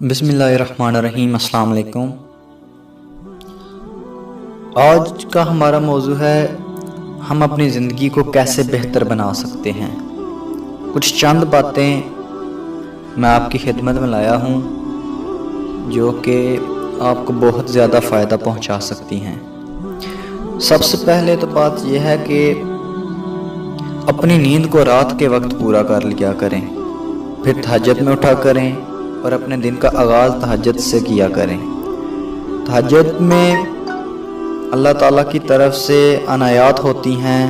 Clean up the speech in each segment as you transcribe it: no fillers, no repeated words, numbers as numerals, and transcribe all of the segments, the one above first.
बिस्मिल्लाहिर्रहमानिर्रहीम। अस्सलाम वालेकुम। आज का हमारा मौजू है हम अपनी ज़िंदगी को कैसे बेहतर बना सकते हैं। कुछ चंद बातें मैं आपकी खिदमत में लाया हूँ जो कि आपको बहुत ज़्यादा फ़ायदा पहुँचा सकती हैं। सबसे पहले तो बात यह है कि अपनी नींद को रात के वक्त पूरा कर लिया करें, फिर तहज्जुद में उठा करें और अपने दिन का आगाज़ तहज्जुद से किया करें। तहज्जुद में अल्लाह ताला की तरफ से अनायात होती हैं।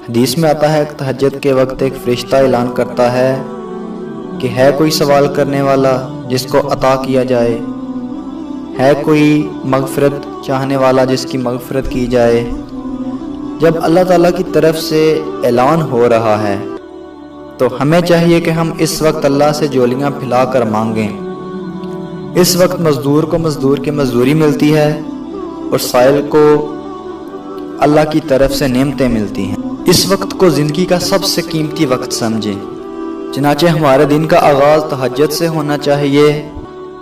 हदीस में आता है कि तहज्जुद के वक्त एक फ़रिश्ता ऐलान करता है कि है कोई सवाल करने वाला जिसको अता किया जाए, है कोई मग़फ़िरत चाहने वाला जिसकी मग़फ़िरत की जाए। जब अल्लाह ताला की तरफ से ऐलान हो रहा है तो हमें चाहिए कि हम इस वक्त अल्लाह से झोलियाँ फैलाकर मांगें। इस वक्त मज़दूर को मज़दूर की मज़दूरी मिलती है और साइल को अल्लाह की तरफ से नेमतें मिलती हैं। इस वक्त को ज़िंदगी का सबसे कीमती वक्त समझें। चनाचे हमारे दिन का आगाज़ तहज्जुद से होना चाहिए,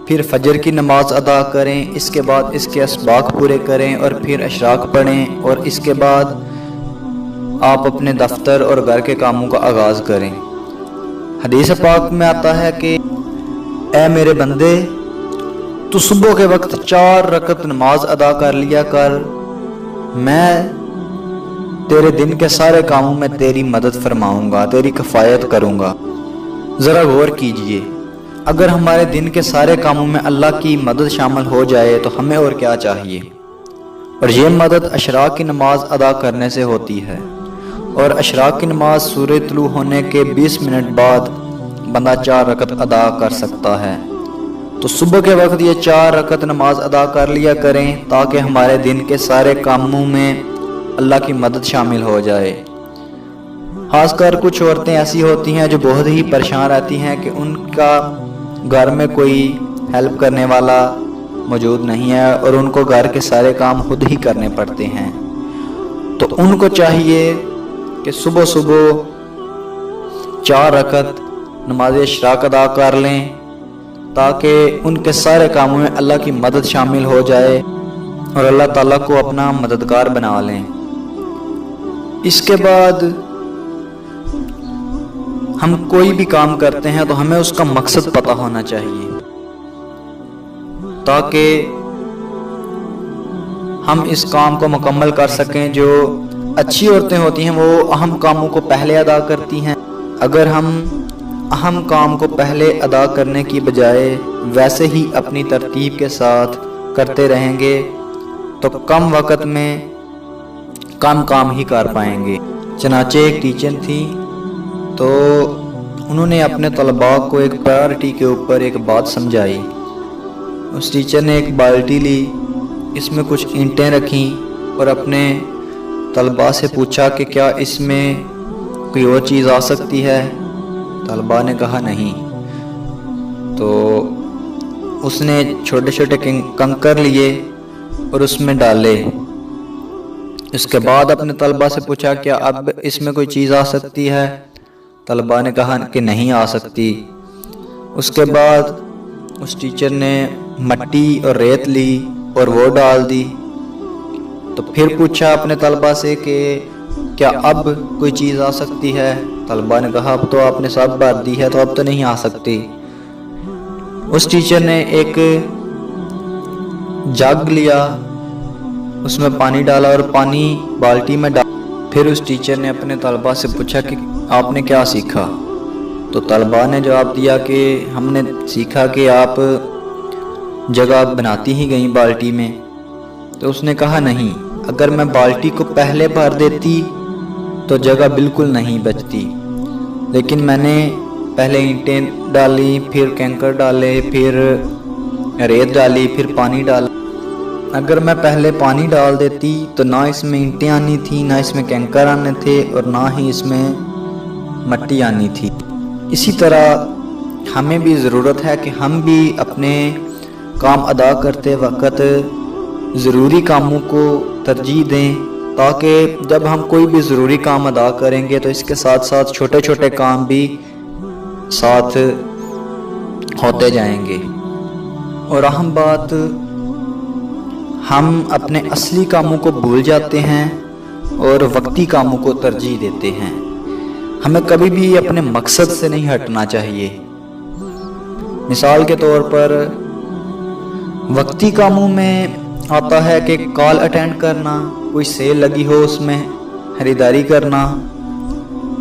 फिर फजर की नमाज अदा करें, इसके बाद इसके असबाक पूरे करें और फिर अशराक पढ़ें और इसके बाद आप अपने दफ्तर और घर के कामों का आगाज़ करें। हदीस पाक में आता है कि ऐ मेरे बंदे, तू सुबह के वक्त 4 रकत नमाज अदा कर लिया कर, मैं तेरे दिन के सारे कामों में तेरी मदद फरमाऊंगा, तेरी किफ़ायत करूंगा। ज़रा गौर कीजिए, अगर हमारे दिन के सारे कामों में अल्लाह की मदद शामिल हो जाए तो हमें और क्या चाहिए। और ये मदद अशराक की नमाज अदा करने से होती है और अशराक की नमाज सूरज तुलू होने के 20 मिनट बाद बंदा 4 रकत अदा कर सकता है। तो सुबह के वक्त ये 4 रकत नमाज अदा कर लिया करें ताकि हमारे दिन के सारे कामों में अल्लाह की मदद शामिल हो जाए। खासकर कुछ औरतें ऐसी होती हैं जो बहुत ही परेशान रहती हैं कि उनका घर में कोई हेल्प करने वाला मौजूद नहीं है और उनको घर के सारे काम खुद ही करने पड़ते हैं। तो उनको चाहिए कि सुबह सुबह 4 रकत नमाज इशराक अदा कर लें ताकि उनके सारे कामों में अल्लाह की मदद शामिल हो जाए और अल्लाह ताला को अपना मददगार बना लें। इसके बाद हम कोई भी काम करते हैं तो हमें उसका मकसद पता होना चाहिए ताकि हम इस काम को मुकम्मल कर सकें। जो अच्छी औरतें होती हैं वो अहम कामों को पहले अदा करती हैं। अगर हम अहम काम को पहले अदा करने की बजाय वैसे ही अपनी तरतीब के साथ करते रहेंगे तो कम वक़्त में कम काम ही कर पाएंगे। चनाचे एक टीचर थी तो उन्होंने अपने तलबा को एक प्रायोरिटी के ऊपर एक बात समझाई। उस टीचर ने एक बाल्टी ली, इसमें कुछ ईंटें रखीं और अपने तलबा से पूछा कि क्या इसमें कोई और चीज़ आ सकती है। तलबा ने कहा नहीं। तो उसने छोटे छोटे कंकर लिए और उसमें डाले। इसके बाद अपने तलबा से पूछा क्या अब इसमें कोई चीज़ आ सकती है। तलबा ने कहा कि नहीं आ सकती। उसके बाद उस टीचर ने मट्टी और रेत ली और वो डाल दी। तो फिर पूछा अपने तलबा से कि क्या अब कोई चीज़ आ सकती है। तलबा ने कहा अब तो आपने सब भर दी है तो अब तो नहीं आ सकती। उस टीचर ने एक जग लिया, उसमें पानी डाला और पानी बाल्टी में डाला। फिर उस टीचर ने अपने तलबा से पूछा कि आपने क्या सीखा। तो तलबा ने जवाब दिया कि हमने सीखा कि आप जगह बनाती ही गई बाल्टी में। तो उसने कहा नहीं, अगर मैं बाल्टी को पहले भर देती तो जगह बिल्कुल नहीं बचती, लेकिन मैंने पहले ईंटें डाली, फिर कंकर डाले, फिर रेत डाली, फिर पानी डाला। अगर मैं पहले पानी डाल देती तो ना इसमें ईंटें आनी थी, ना इसमें कंकर आने थे और ना ही इसमें मट्टी आनी थी। इसी तरह हमें भी ज़रूरत है कि हम भी अपने काम अदा करते वक्त ज़रूरी कामों को तरजीह दें ताकि जब हम कोई भी ज़रूरी काम अदा करेंगे तो इसके साथ साथ छोटे छोटे काम भी साथ होते जाएंगे। اور اہم بات، ہم اپنے اصلی کاموں کو بھول جاتے ہیں اور وقتی کاموں کو ترجیح دیتے ہیں۔ ہمیں کبھی بھی اپنے مقصد سے نہیں ہٹنا چاہیے۔ مثال کے طور پر وقتی کاموں میں آتا ہے کہ کال اٹینڈ کرنا، کوئی سیل لگی ہو اس میں خریداری کرنا،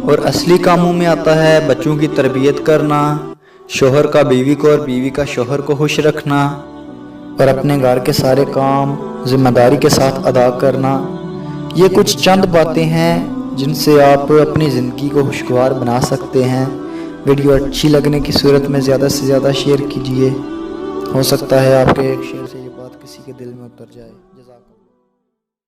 اور اصلی کاموں میں آتا ہے بچوں کی تربیت کرنا، شوہر کا بیوی کو اور بیوی کا شوہر کو خوش رکھنا، اور اپنے گھر کے سارے کام ذمہ داری کے ساتھ ادا کرنا۔ یہ کچھ چند باتیں ہیں جن سے آپ اپنی زندگی کو خوشگوار بنا سکتے ہیں۔ ویڈیو اچھی لگنے کی صورت میں زیادہ سے زیادہ شیئر کیجیے، ہو سکتا ہے آپ کے ایک شیئر سے یہ بات کسی کے دل میں اتر جائے۔